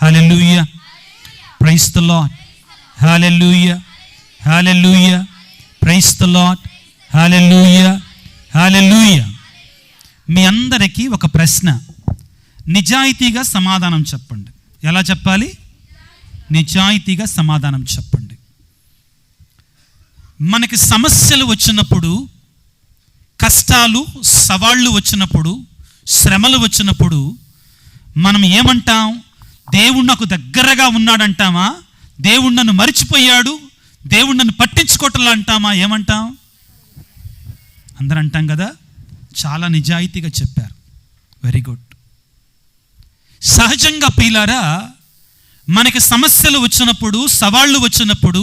Hallelujah, praise the Lord, hallelujah, hallelujah, praise the Lord, hallelujah, hallelujah. మీ అందరికీ ఒక ప్రశ్న, నిజాయితీగా సమాధానం చెప్పండి. ఎలా చెప్పాలి? నిజాయితీగా సమాధానం చెప్పండి. మనకి సమస్యలు వచ్చినప్పుడు, కష్టాలు సవాళ్ళు వచ్చినప్పుడు, శ్రమలు వచ్చినప్పుడు మనం ఏమంటాం? దేవుడు నాకు దగ్గరగా ఉన్నాడంటామా? దేవుడు నన్ను మరిచిపోయాడు, దేవుడు నన్ను పట్టించుకోవట్లా అంటామా? ఏమంటాం? అందరూ అంటాం కదా. చాలా నిజాయితీగా చెప్పారు, వెరీ గుడ్. సహజంగా ప్రియులారా, మనకి సమస్యలు వచ్చినప్పుడు, సవాళ్ళు వచ్చినప్పుడు,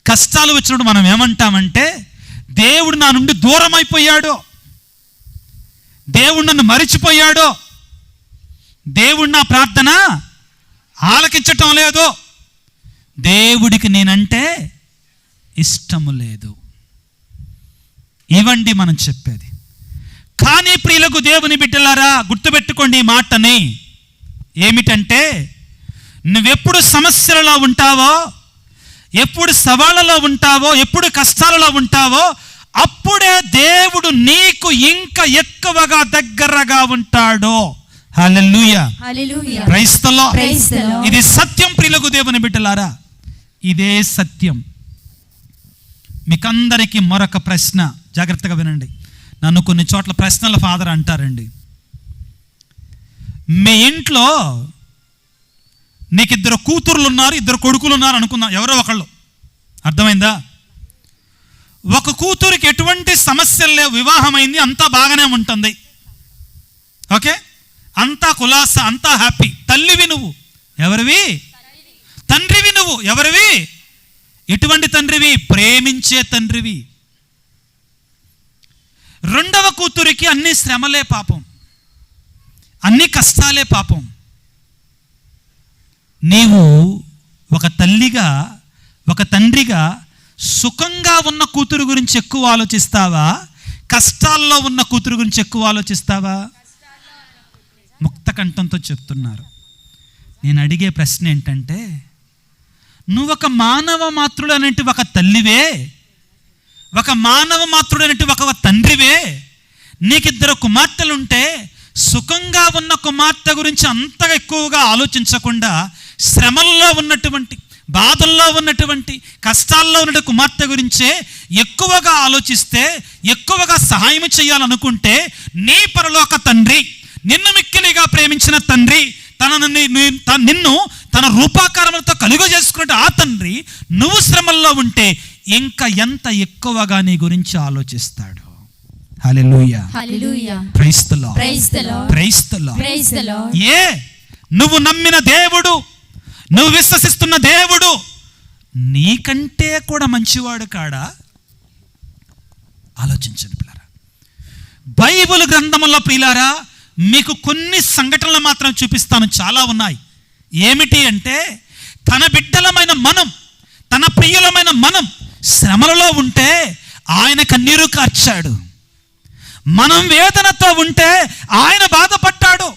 కష్టాలు వచ్చినప్పుడు మనం ఏమంటామంటే, దేవుడు నా నుండి దూరం అయిపోయాడో, దేవుడు నన్ను మరిచిపోయాడో, దేవుడు నా ప్రార్థన ఆలకించటం లేదో, దేవుడికి నేనంటే ఇష్టము లేదు. ఇవండి మనం చెప్పేది. కానీ ప్రియులకు దేవుని బిడ్డలారా, గుర్తుపెట్టుకోండి ఈ మాటని. ఏమిటంటే, నువ్వెప్పుడు సమస్యలలో ఉంటావో, ఎప్పుడు సవాళ్ళలో ఉంటావో, ఎప్పుడు కష్టాలలో ఉంటావో, అప్పుడే దేవుడు నీకు ఇంకా ఎక్కువగా దగ్గరగా ఉంటాడో. Hallelujah, hallelujah, praise the Lord. Praise the Lord. ఇది సత్యం ప్రియులకు దేవుని బిడ్డలారా, ఇదే సత్యం. మీకందరికీ మరొక ప్రశ్న, జాగ్రత్తగా వినండి. నన్ను కొన్ని చోట్ల ప్రశ్నల ఫాదర్ అంటారండి. మీ ఇంట్లో నీకు 2 కూతుర్లు ఉన్నారు, 2 కొడుకులు ఉన్నారు అనుకుందాం, ఎవరో ఒకళ్ళు. అర్థమైందా? ఒక కూతురికి ఎటువంటి సమస్యలు లేవు, వివాహమైంది, అంతా బాగానే ఉంటుంది, ఓకే, అంతా కులాస, అంతా హ్యాపీ. తల్లివి నువ్వు, ఎవరివి? తండ్రివి నువ్వు, ఎవరివి? ఎటువంటి తండ్రివి? ప్రేమించే తండ్రివి. రెండవ కూతురికి అన్ని శ్రమలే పాపం, అన్ని కష్టాలే పాపం. నీవు ఒక తల్లిగా, ఒక తండ్రిగా సుఖంగా ఉన్న కూతురు గురించి ఎక్కువ ఆలోచిస్తావా, కష్టాల్లో ఉన్న కూతురు గురించి ఎక్కువ ఆలోచిస్తావా? ముక్త కంఠంతో చెప్తున్నారు. నేను అడిగే ప్రశ్న ఏంటంటే, నువ్వు ఒక మానవ మాతృడు అనేటి ఒక తల్లివే, ఒక మానవ మాతృడు అనేటి ఒక తండ్రివే, నీకు 2 కుమార్తెలుంటే సుఖంగా ఉన్న కుమార్తె గురించి అంతగా ఎక్కువగా ఆలోచించకుండా, శ్రమల్లో ఉన్నటువంటి, బాధల్లో ఉన్నటువంటి, కష్టాల్లో ఉన్న కుమార్తె గురించే ఎక్కువగా ఆలోచిస్తే, ఎక్కువగా సహాయం చేయాలనుకుంటే, నీ పరలోక తండ్రి, నిన్ను మిక్కిలిగా ప్రేమించిన తండ్రి, నిన్ను తన రూపాకారములతో కలుగజేసుకున్న ఆ తండ్రి, నువ్వు శ్రమల్లో ఉంటే ఇంకా ఎంత ఎక్కువగా నీ గురించి ఆలోచిస్తాడు. Hallelujah, hallelujah, praise the Lord, praise the Lord, praise the Lord, praise the Lord. నువ్వు నమ్మిన దేవుడు, నువ్వు విశ్వసిస్తున్న దేవుడు నీకంటే కూడా మంచివాడు కాడా? ఆలోచించండి పిల్లారా. బైబిల్ గ్రంథంలో ప్రియులారా, మీకు కొన్ని సంఘటనలు మాత్రం చూపిస్తాను, చాలా ఉన్నాయి. ఏమిటి అంటే, తన బిడ్డలమైన మనం, తన ప్రియులమైన మనం శ్రమలలో ఉంటే ఆయన కన్నీరు కార్చాడు. మనం వేదనతో ఉంటే ఆయన బాధపడ్డాడు.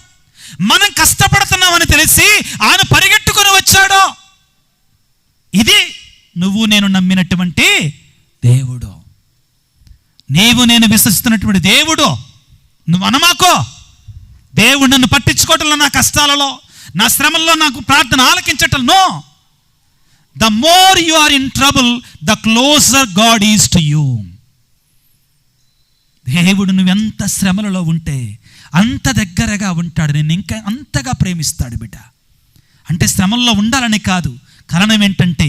మనం కష్టపడుతున్నామని తెలిసి ఆయన పరిగెట్టుకుని వచ్చాడు. ఇది నువ్వు నేను నమ్మినటువంటి దేవుడు, నీవు నేను విశ్వసిస్తున్నటువంటి దేవుడు. నువ్వు అనమాకో, దేవుడు నన్ను పట్టించుకోవటంలో, నా కష్టాలలో, నా శ్రమల్లో నాకు ప్రార్థన ఆలకించటం. No, the more you are in trouble, the closer God is to you. దేవుడు నువ్వెంత శ్రమలలో ఉంటే అంత దగ్గరగా ఉంటాడు, నేను ఇంకా అంతగా ప్రేమిస్తాడు బిడ్డ. అంటే శ్రమల్లో ఉండాలని కాదు, కారణం ఏంటంటే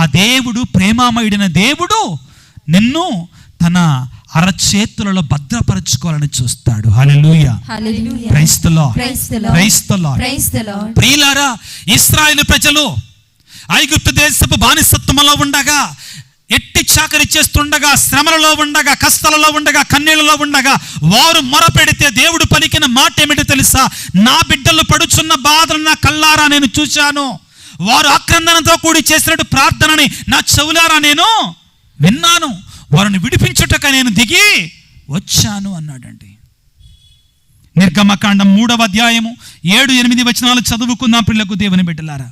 ఆ దేవుడు, ప్రేమామయుడైన దేవుడు నిన్ను తన అరచేతులలో భద్రపరచుకోవాలని చూస్తాడు. Hallelujah, hallelujah, praise the Lord, praise the Lord, praise the Lord, praise the Lord. ప్రియులారా, ఇశ్రాయేలు ప్రజలు ఐగుప్తు దేశపు బానిసత్వంలో ఉండగా, ఎట్టి చాకరీ చేస్తుండగా, శ్రమలలో ఉండగా, కష్టాలలో ఉండగా, కన్నీళ్లలో ఉండగా, వారు మొరపెడితే దేవుడు పలికిన మాట ఏమిటో తెలుసా? నా బిడ్డలు పడుచున్న బాధలు నా కళ్ళారా నేను చూశాను, వారు ఆక్రందనతో కూడి చేసినట్టు ప్రార్థనని నా చెవులారా నేను విన్నాను, వారిని విడిపించుటక నేను దిగి వచ్చాను అన్నాడండి. నిర్గమకాండం 3వ అధ్యాయము 7-8 వచనాలు చదువుకుందాం పిల్లకు దేవుని బిడ్డలారా.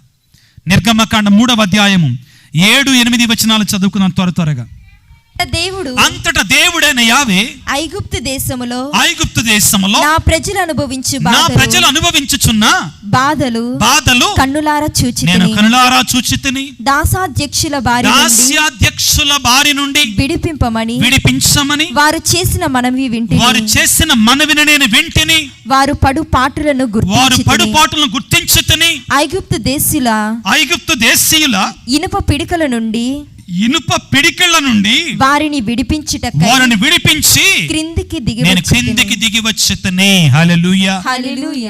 నిర్గమకాండం 3వ అధ్యాయము 7-8 వచనాలు చదువుకుందాం త్వరగా. అంతటా దేవుడైన యావే ఐగుప్తు దేశములో నా ప్రజలు అనుభవించుచున్న బాధలు కన్నులారా చూచితిని. దాసాధ్యక్షుల బారి నుండి విడిపించమని వారు చేసిన మనవిని నేను వింటిని. వారు పడు పాటులను గుర్తించుతిని. ఐగుప్తు దేశీయుల ఇనుప పిడికల నుండి వారిని విడిపించి క్రిందికి దిగి వచ్చుతనే. Hallelujah,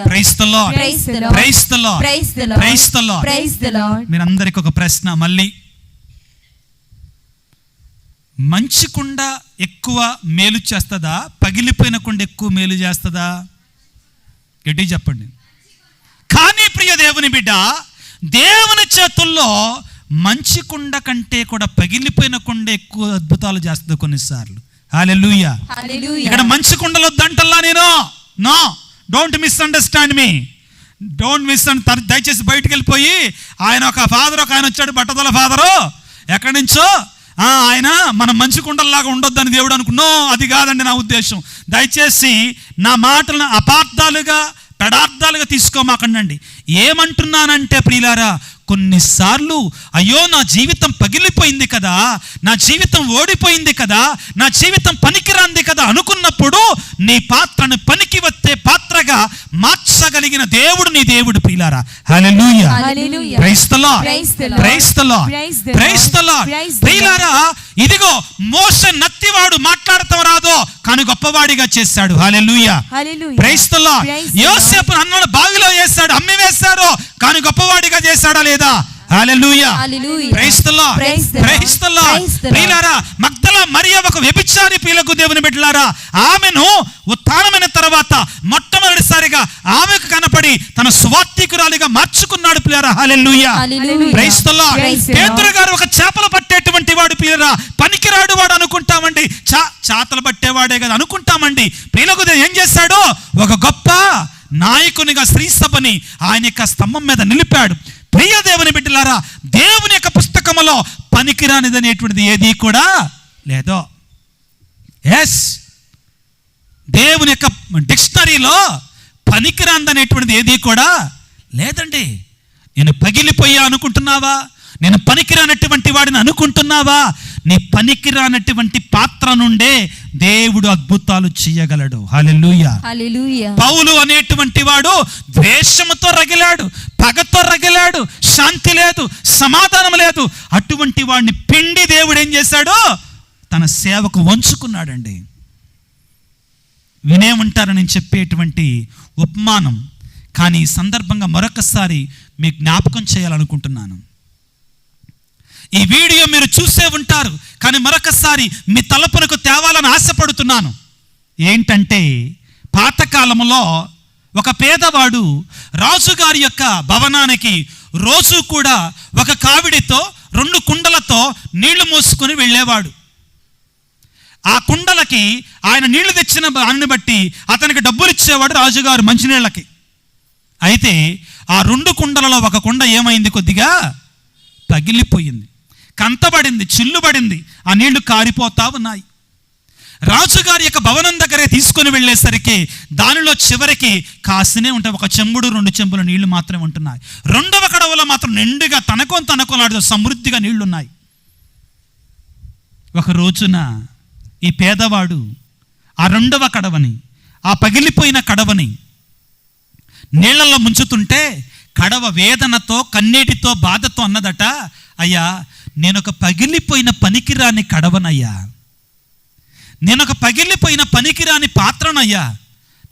praise the Lord, praise the Lord, praise the Lord. మీరందరికీ ఒక ప్రశ్న మళ్ళీ. మంచి కుండ ఎక్కువ మేలు చేస్తుందా, పగిలిపోయిన కుండ ఎక్కువ మేలు చేస్తుందా? గట్టిగా చెప్పండి. కానీ ప్రియ దేవుని బిడ్డ, దేవుని చేతుల్లో మంచి కుండ కంటే కూడా పగిలిపోయిన కుండ ఎక్కువ అద్భుతాలు చేస్తుంది కొన్నిసార్లు. హల్లెలూయా. ఇక్కడ మంచి కుండలు వద్దంటల్లా నేను. నో, డోంట్ మిస్అండర్స్టాండ్ మీ, దయచేసి బయటికి వెళ్ళిపోయి ఆయన ఒక ఆయన వచ్చాడు, బట్టతల ఫాదరు ఎక్కడి నుంచో, ఆయన మనం మంచి కుండల్లాగా ఉండొద్దని దేవుడు అనుకున్నో, అది కాదండి నా ఉద్దేశం. దయచేసి నా మాటలను అపార్థాలుగా పెడార్థాలుగా తీసుకోమాకండి. ఏమంటున్నానంటే ప్రియులారా, కొన్నిసార్లు అయ్యో నా జీవితం పగిలిపోయింది కదా, నా జీవితం ఓడిపోయింది కదా, నా జీవితం పనికిరాంది కదా అనుకున్నప్పుడు నీ పాత్రను పనికి వచ్చే పాత్రగా మార్చగలిగిన దేవుడు నీ దేవుడు ప్రియులారా. Hallelujah, praise the Lord, praise the Lord, praise the Lord. ప్రియులారా, ఇదిగో మోషే నత్తివాడు, మాట్లాడతాం రాదో కానీ గొప్పవాడిగా చేశాడు. Hallelujah, praise the Lord. యోసేపు అన్నోడు బావిలో వేశాడు, అమ్మి వేశారు కానీ గొప్పవాడిగా చేశాడా లేదా? Hallelujah, praise the Lord, praise the Lord. ప్రియులారా, మగ్దలా మరియ ఒక వ్యభిచారి ప్రియులకు దేవుని బిడ్డలారా, ఆమెను ఉత్థానమైన తర్వాత మొట్టమొదటిసారిగా ఆమెకు కనపడి తన స్వార్థికురాలిగా మార్చుకున్నాడు ప్రియులారా. Hallelujah, praise the lord. పేతురు గారు ఒక చేపలు పట్టేటువంటి వాడు ప్రియులారా, పనికిరాడు వాడు అనుకుంటామండి, చాతలు పట్టేవాడే కదా అనుకుంటామండి. ప్రియులకు ఏం చేశాడు? ఒక గొప్ప నాయకునిగా స్త్రీ సభని ఆయన యొక్క స్తంభం మీద నిలిపాడు. ప్రియ దేవుని బిడ్డలారా, దేవుని యొక్క పుస్తకములో పనికిరానిదనేటువంటిది ఏది కూడా లేదో. ఎస్, దేవుని యొక్క డిక్షనరీలో పనికిరాందనేటువంటిది ఏది కూడా లేదండి. నేను పగిలిపోయా అనుకుంటున్నావా? నేను పనికిరానటువంటి వాడిని అనుకుంటున్నావా? నీ పనికిరానటువంటి పాత్ర నుండే దేవుడు అద్భుతాలు చేయగలడు. హల్లెలూయా, హల్లెలూయా. పౌలు అనేటువంటి వాడు ద్వేషముతో రగిలాడు, పగతో రగిలాడు, శాంతి లేదు, సమాధానం లేదు. అటువంటి వాడిని పిండి దేవుడు ఏం చేశాడు? తన సేవకు వంచుకున్నాడండి. వినే ఉంటారని నేను చెప్పేటువంటి ఉపమానం, కానీ ఈ సందర్భంగా మరొకసారి మీకు జ్ఞాపకం చేయాలనుకుంటున్నాను. ఈ వీడియో మీరు చూసే ఉంటారు, కానీ మరొకసారి మీ తలపునకు తేవాలని ఆశపడుతున్నాను. ఏంటంటే, పాతకాలంలో ఒక పేదవాడు రాజుగారి యొక్క భవనానికి రోజు కూడా ఒక కావిడితో 2 కుండలతో నీళ్లు మోసుకొని వెళ్ళేవాడు. ఆ కుండలకి ఆయన నీళ్లు తెచ్చిన దాన్ని బట్టి అతనికి డబ్బులు ఇచ్చేవాడు రాజుగారు మంచినీళ్ళకి. అయితే ఆ 2 కుండలలో ఒక కుండ ఏమైంది? కొద్దిగా పగిలిపోయింది, కంతబడింది, చిల్లుబడింది, ఆ నీళ్లు కారిపోతా ఉన్నాయి. రాజుగారి యొక్క భవనం దగ్గరే తీసుకొని వెళ్ళేసరికి దానిలో చివరికి కాసినే ఉంటాయి, 1 చెంబుడు 2 చెంబుల నీళ్లు మాత్రమే ఉంటున్నాయి. 2వ కడవలో మాత్రం నిండుగా తనకొనాడు సమృద్ధిగా నీళ్లున్నాయి. ఒక రోజున ఈ పేదవాడు ఆ 2వ కడవని, ఆ పగిలిపోయిన కడవని నీళ్లలో ముంచుతుంటే కడవ వేదనతో, కన్నీటితో, బాధతో అన్నదట, అయ్యా నేనొక పగిలిపోయిన పనికిరాని కడవనయ్యా, నేనొక పగిలిపోయిన పనికిరాని పాత్రనయ్యా,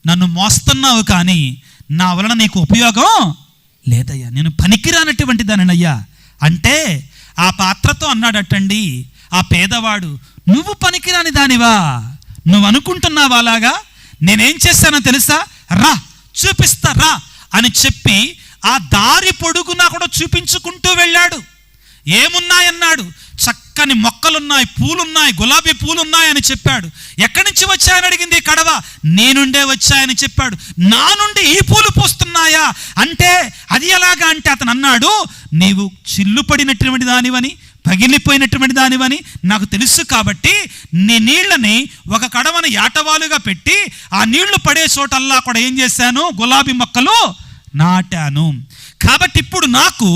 నన్ను మోస్తున్నావు కానీ నా వలన నీకు ఉపయోగం లేదయ్యా, నేను పనికిరానటువంటి దానినయ్యా అంటే ఆ పాత్రతో అన్నాడటండి ఆ పేదవాడు, నువ్వు పనికిరాని దానివా? నువ్వు అనుకుంటున్నావా అలాగా? నేనేం చేశానో తెలుసా? రా చూపిస్తా రా అని చెప్పి ఆ దారి పొడుగునా కూడా చూపించుకుంటూ వెళ్ళాడు. ఏమున్నాయన్నాడు? చక్కని మొక్కలున్నాయి, పూలున్నాయి, గులాబీ పూలున్నాయి అని చెప్పాడు. ఎక్కడి నుంచి వచ్చాయని అడిగింది కడవ. నీ నుండే వచ్చాయని చెప్పాడు. నా నుండి ఈ పూలు పూస్తున్నాయా అంటే అది ఎలాగా అంటే అతను అన్నాడు, నీవు చిల్లు పడినటువంటి దానివని, పగిలిపోయినటువంటి దానివని నాకు తెలుసు కాబట్టి నీ నీళ్ళని ఒక కడవను యాటవాలుగా పెట్టి ఆ నీళ్లు పడే చోటల్లా కూడా ఏం చేశాను, గులాబీ మొక్కలు నాటాను. కాబట్టి ఇప్పుడు నాకు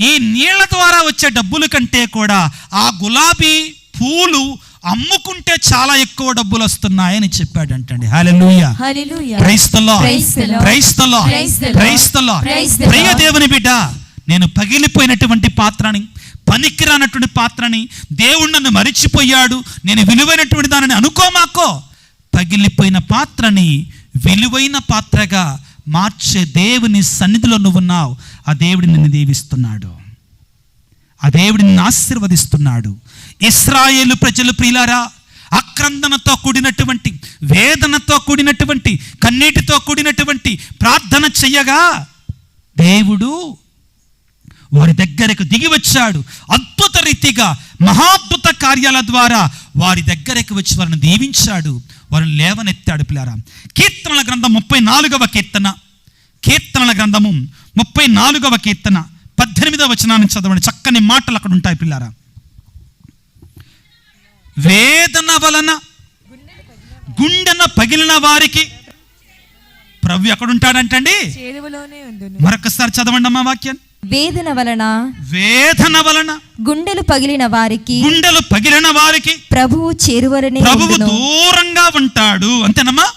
ఈ నీళ్ల ద్వారా వచ్చే డబ్బుల కంటే కూడా ఆ గులాబీ పూలు అమ్ముకుంటే చాలా ఎక్కువ డబ్బులు వస్తున్నాయని చెప్పాడంటండి. Hallelujah, praise the Lord, praise the Lord, praise the Lord. ప్రియ దేవుని బిడ్డ, నేను పగిలిపోయినటువంటి పాత్రని, పనికిరానటువంటి పాత్రని, దేవుడు నన్ను మరిచిపోయాడు, నేను విలువైనటువంటి దానిని అనుకోమాకో. పగిలిపోయిన పాత్రని విలువైన పాత్రగా మార్చే దేవుని సన్నిధిలో నువ్వు ఉన్నావు. ఆ దేవుడు నిన్ను దీవిస్తున్నాడు, ఆ దేవుడు నిన్ను ఆశీర్వదిస్తున్నాడు. ఇశ్రాయేలు ప్రజలు ప్రియులారా, ఆక్రందనతో కూడినటువంటి, వేదనతో కూడినటువంటి, కన్నీటితో కూడినటువంటి ప్రార్థన చెయ్యగా దేవుడు వారి దగ్గరకు దిగి వచ్చాడు. అద్భుత రీతిగా మహాద్భుత కార్యాల ద్వారా వారి దగ్గరకు వచ్చి వారిని దీవించాడు, వారిని లేవనెత్తాడు. పిల్లారా, కీర్తనల గ్రంథం 34వ కీర్తన, కీర్తనల గ్రంథము 34వ కీర్తన 18వ వచనాన్ని చదవండి. చక్కని మాటలు అక్కడ ఉంటాయి పిల్లారా. వేదన వలన గుండెన పగిలిన వారికి ప్రభు ఎక్కడుంటాడంటండి, మరొకసారి చదవండి అమ్మా వాక్యాన్ని. వేదన వలన గుండెలు పగిలిన వారికి ప్రభువు చేరువలనే, ప్రభువు దూరంగా ఉంటాడు. అంతేనమ్మా?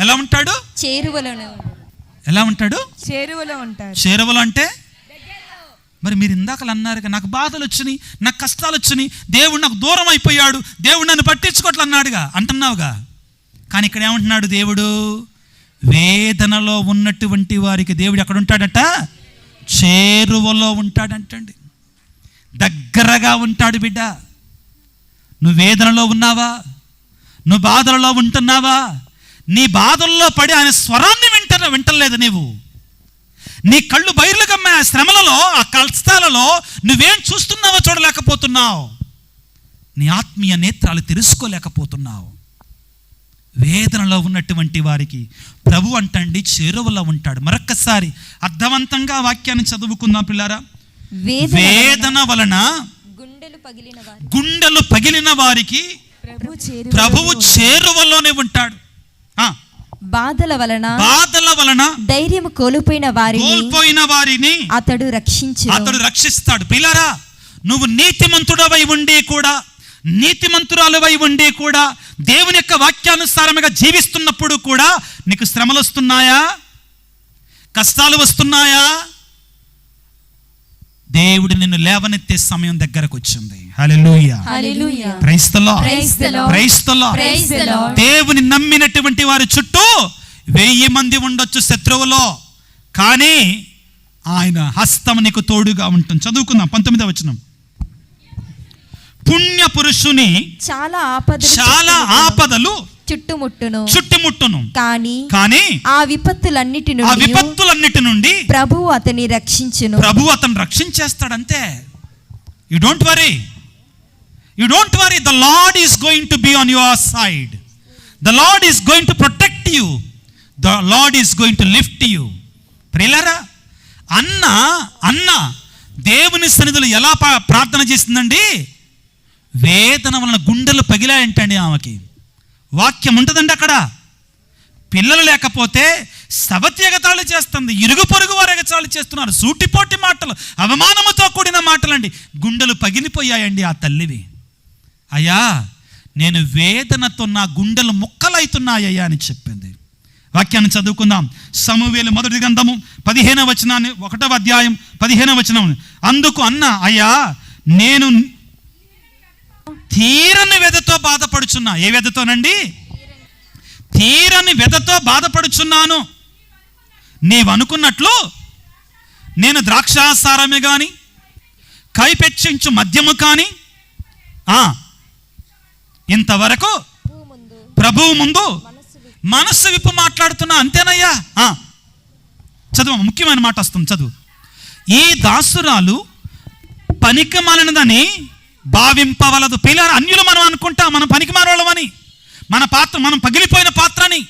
ఎలా ఉంటాడు? ఎలా ఉంటాడు? చేరువలో అంటే మరి మీరు ఇందాకలు అన్నారు, నాకు బాధలు వచ్చినాయి, నాకు కష్టాలు వచ్చినాయి, దేవుడు నాకు దూరం అయిపోయాడు, దేవుడు నన్ను పట్టించుకోవట్లే అన్నాడుగా, అంటున్నావుగా. కానీ ఇక్కడ ఏమంటున్నాడు దేవుడు? వేదనలో ఉన్నటువంటి వారికి దేవుడు ఎక్కడ ఉంటాడట? చేరువలో ఉంటాడంటండి, దగ్గరగా ఉంటాడు. బిడ్డ, నువ్వు వేదనలో ఉన్నావా? నువ్వు బాధలలో ఉంటున్నావా? నీ బాధల్లో పడి ఆయన స్వరాన్ని వింటలేదు. నీ కళ్ళు బయర్లు కమ్మే ఆ శ్రమలలో, ఆ కష్టాలలో నువ్వేం చూస్తున్నావో చూడలేకపోతున్నావు, నీ ఆత్మీయ నేత్రాలు తెలుసుకోలేకపోతున్నావు. వేదనలో ఉన్నటువంటి వారికి ప్రభు అంటండి చేరువలో ఉంటాడు. మరొక్కసారి అర్థవంతంగా వాక్యాన్ని చదువుకుందాం పిల్లారా. వేదన వలన గుండెలు పగిలిన వారికి ప్రభువు చేరువలోనే ఉంటాడు. బాధల వలన ధైర్యం కోల్పోయిన వారిని అతడు రక్షిస్తాడు. పిల్లారా, నువ్వు నీతిమంతుడవై ఉండి కూడా, నీతిమంతురాలువై ఉండి కూడా, దేవుని యొక్క వాక్యానుసారముగా జీవిస్తున్నప్పుడు కూడా నీకు శ్రమలు వస్తున్నాయా? కష్టాలు వస్తున్నాయా? దేవుడు నిన్ను లేవనెత్తే సమయం దగ్గరకు వచ్చింది. Hallelujah, praise the Lord, praise the Lord. దేవుని నమ్మినటువంటి వారి చుట్టూ 1000 మంది ఉండొచ్చు శత్రువులో, కానీ ఆయన హస్తం నీకు తోడుగా ఉంటుంది. చదువుకుందాం 19వ వచనం. పుణ్య పురుషుని చాలా ఆపదలు చుట్టుముట్టును, కానీ ఆ విపత్తులన్నిటి నుండి ప్రభువు అతన్ని రక్షించేస్తాడంతే. You don't worry, the Lord is going to be on your side. The Lord is going to protect you. The Lord is going to lift you. ప్రియులారా, అన్న దేవుని సన్నిధిలో ఎలా ప్రార్థన చేస్తుందండి? వేదన వలన గుండెలు పగిలాయంటండి ఆమెకి. వాక్యం ఉంటుందండి అక్కడ. పిల్లలు లేకపోతే సవతి ఎగతాళి చేస్తుంది, ఇరుగు పొరుగు వారు ఎగతాళి చేస్తున్నారు, సూటిపోటి మాటలు, అవమానముతో కూడిన మాటలండి. గుండెలు పగిలిపోయాయండి ఆ తల్లివి. అయ్యా, నేను వేదనతో నా గుండెలు ముక్కలవుతున్నాయ్యా అని చెప్పింది. వాక్యాన్ని చదువుకుందాం. సమూయేలు మొదటి గ్రంథము 15వ వచనాన్ని, 1వ అధ్యాయం 15వ వచనం. అందుకు అన్న, అయ్యా నేను తీరని వ్యధతో బాధపడుచున్నా. ఏ వ్యధతోనండి? తీరని వ్యధతో బాధపడుచున్నాను. నీవు అనుకున్నట్లు నేను ద్రాక్షాసారమే గాని కైపెచ్చించు మద్యము కానీ ఇంతవరకు ప్రభువు ముందు మనస్సు విప్పు మాట్లాడుతున్నా. అంతేనయ్యా. చదువు, ముఖ్యమైన మాట వస్తుంది, చదువు. ఈ దాసురాలు పనికి మాలినదని భావింపవలదు. పిల్లలు అన్యులు మనం అనుకుంటాం మనం పనికి మానవాళ్ళమని, మన పాత్ర మనం పగిలిపోయిన పాత్రని,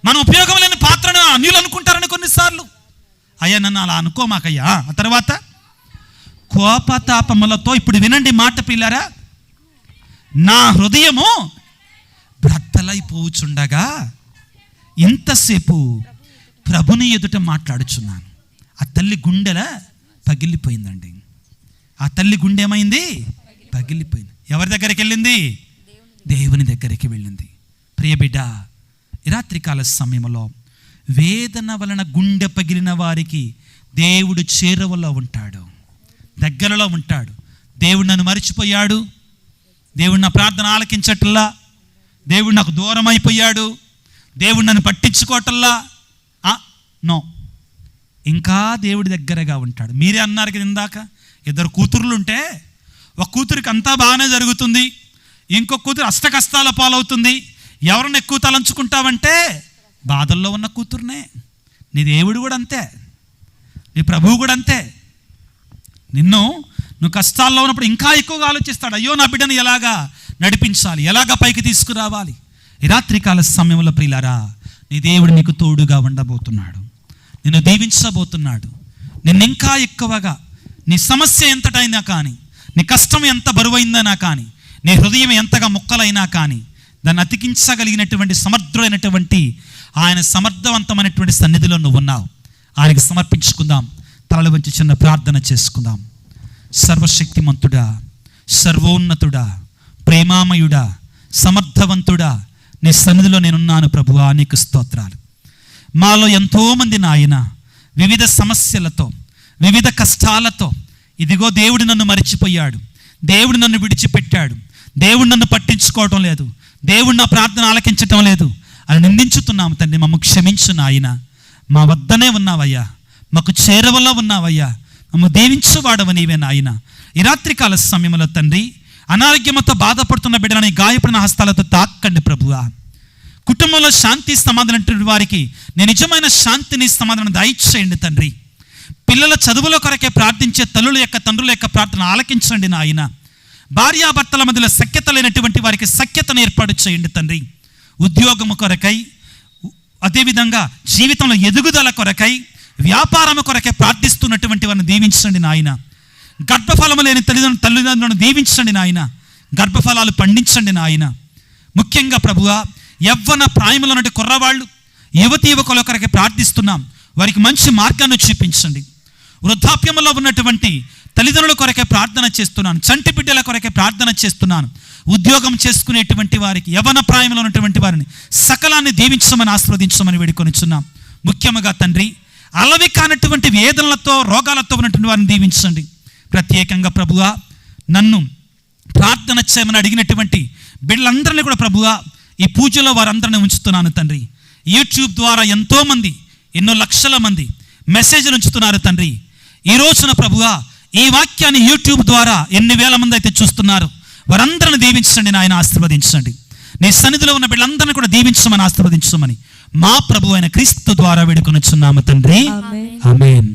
మన ఉపయోగం లేని పాత్రని అన్యులు అనుకుంటారని కొన్నిసార్లు. అయ్యా నన్ను అలా అనుకోమాకయ్యా. ఆ తర్వాత కోపతాపములతో, ఇప్పుడు వినండి మాట పిల్లరా, నా హృదయము బ్రద్దలైపోచుండగా ఇంతసేపు ప్రభుని ఎదుట మాట్లాడుచున్నాను. ఆ తల్లి గుండెల పగిలిపోయిందండి. ఆ తల్లి గుండె ఏమైంది? పగిలిపోయింది. ఎవరి దగ్గరికి వెళ్ళింది? దేవుని దగ్గరికి వెళ్ళింది. ప్రియ బిడ్డ, ఈ రాత్రికాల సమయంలో వేదన వలన గుండె పగిలిన వారికి దేవుడు చేరువలో ఉంటాడు, దగ్గరలో ఉంటాడు. దేవుడు నన్ను మరిచిపోయాడు, దేవుడు నా ప్రార్థన ఆలకించట్లా, దేవుడు నాకు దూరం అయిపోయాడు, దేవుడు నన్ను పట్టించుకోవటల్లా, నో, ఇంకా దేవుడి దగ్గరగా ఉంటాడు. మీరే అన్నారు కదా ఇందాక, ఇద్దరు కూతుర్లు ఉంటే ఒక కూతురికి అంతా బాగానే జరుగుతుంది, ఇంకొక కూతురు అష్ట కష్టాల పాలవుతుంది. ఎవరిని ఎక్కువ తలంచుకుంటావంటే బాధల్లో ఉన్న కూతురునే. నీ దేవుడు కూడా అంతే, నీ ప్రభువు కూడా అంతే. నువ్వు కష్టాల్లో ఉన్నప్పుడు ఇంకా ఎక్కువగా ఆలోచిస్తాడు, అయ్యో నా బిడ్డను ఎలాగా నడిపించాలి, ఎలాగా పైకి తీసుకురావాలి. ఈ రాత్రికాల సమయంలో ప్రియులారా, నీ దేవుడు నీకు తోడుగా ఉండబోతున్నాడు, నిన్ను దీవించబోతున్నాడు. నిన్ను ఇంకా ఎక్కువగా, నీ సమస్య ఎంతటైనా కానీ, నీ కష్టం ఎంత బరువైందనా కానీ, నీ హృదయం ఎంతగా ముక్కలైనా కానీ, దాన్ని అతికించగలిగినటువంటి సమర్థుడైనటువంటి ఆయన సమర్థవంతమైనటువంటి సన్నిధిలో నువ్వు ఉన్నావు. ఆయనకి సమర్పించుకుందాం. తలలు వంచి చిన్న ప్రార్థన చేసుకుందాం. సర్వశక్తిమంతుడా, సర్వోన్నతుడా, ప్రేమామయుడా, సమర్థవంతుడా, నీ సన్నిధిలో నేనున్నాను ప్రభువా, నీకు స్తోత్రాలు. మాలో ఎంతోమంది నాయన వివిధ సమస్యలతో, వివిధ కష్టాలతో, ఇదిగో దేవుడు నన్ను మరిచిపోయాడు, దేవుడు నన్ను విడిచిపెట్టాడు, దేవుడు నన్ను పట్టించుకోవటం లేదు, దేవుడు నా ప్రార్థన ఆలకించటం లేదు అని నిందించుతున్నాము తండ్రి. మమ్మ క్షమించు నాయన, మా వద్దనే ఉన్నావయ్యా, మాకు చేరవలో ఉన్నావయ్యా, మమ్మ దీవించువాడవ నీవే నాయన. ఈ రాత్రికాల సమయంలో తండ్రి, అనారోగ్యంతో బాధపడుతున్న బిడ్డలని గాయపడిన హస్తాలతో తాకండి ప్రభువా. కుటుంబంలో శాంతి సమాధానం వారికి నేను నిజమైన శాంతిని సమాధానం దయచేయండి తండ్రి. పిల్లల చదువుల కొరకే ప్రార్థించే తల్లుల యొక్క తండ్రుల యొక్క ప్రార్థన ఆలకించండి నాయన. భార్యాభర్తల మధ్యలో సఖ్యత లేనటువంటి వారికి సఖ్యతను ఏర్పాటు చేయండి తండ్రి. ఉద్యోగము కొరకై, అదేవిధంగా జీవితంలో ఎదుగుదల కొరకై, వ్యాపారము కొరకై ప్రార్థిస్తున్నటువంటి వారిని దీవించండి నాయన. గర్భఫలము లేని తల్లిదండ్రులను దీవించండి నాయన. గర్భఫలాలు పండించండి నాయన. ముఖ్యంగా ప్రభువా, యవ్వన ప్రాయములో నుండి కుర్రవాళ్ళు, యువతి యువకుల కొరకే ప్రార్థిస్తున్నాం. వారికి మంచి మార్గాన్ని చూపించండి. వృద్ధాప్యంలో ఉన్నటువంటి తల్లిదండ్రుల కొరకే ప్రార్థన చేస్తున్నాను. చంటి బిడ్డల కొరకే ప్రార్థన చేస్తున్నాను. ఉద్యోగం చేసుకునేటువంటి వారికి, యవ్వన ప్రాయంలో ఉన్నటువంటి వారిని సకలాన్ని దీవించమని ఆశీర్వదించమని వేడుకొనిచున్నాం. ముఖ్యంగా తండ్రి, అలవి కానటువంటి వేదనలతో రోగాలతో ఉన్నటువంటి వారిని దీవించండి. ప్రత్యేకంగా ప్రభువా, నన్ను ప్రార్థన చేయమని అడిగినటువంటి బిడ్డలందరినీ కూడా ప్రభువా, ఈ పూజలో వారందరినీ ఉంచుతున్నాను తండ్రి. యూట్యూబ్ ద్వారా ఎంతోమంది, ఎన్నో లక్షల మంది మెసేజ్లు ఉంచుతున్నారు తండ్రి. ఈ రోజున ప్రభువా, ఈ వాక్యాన్ని యూట్యూబ్ ద్వారా ఎన్ని వేల మంది అయితే చూస్తున్నారు, వారందరిని దీవించండి నాయన, ఆశీర్వదించండి. నీ సన్నిధిలో ఉన్న బిడ్డలందరినీ కూడా దీవించమని ఆశీర్వదించమని మా ప్రభు అయిన క్రీస్తు ద్వారా వేడుకొనిచున్నాము తండ్రి. ఆమేన్.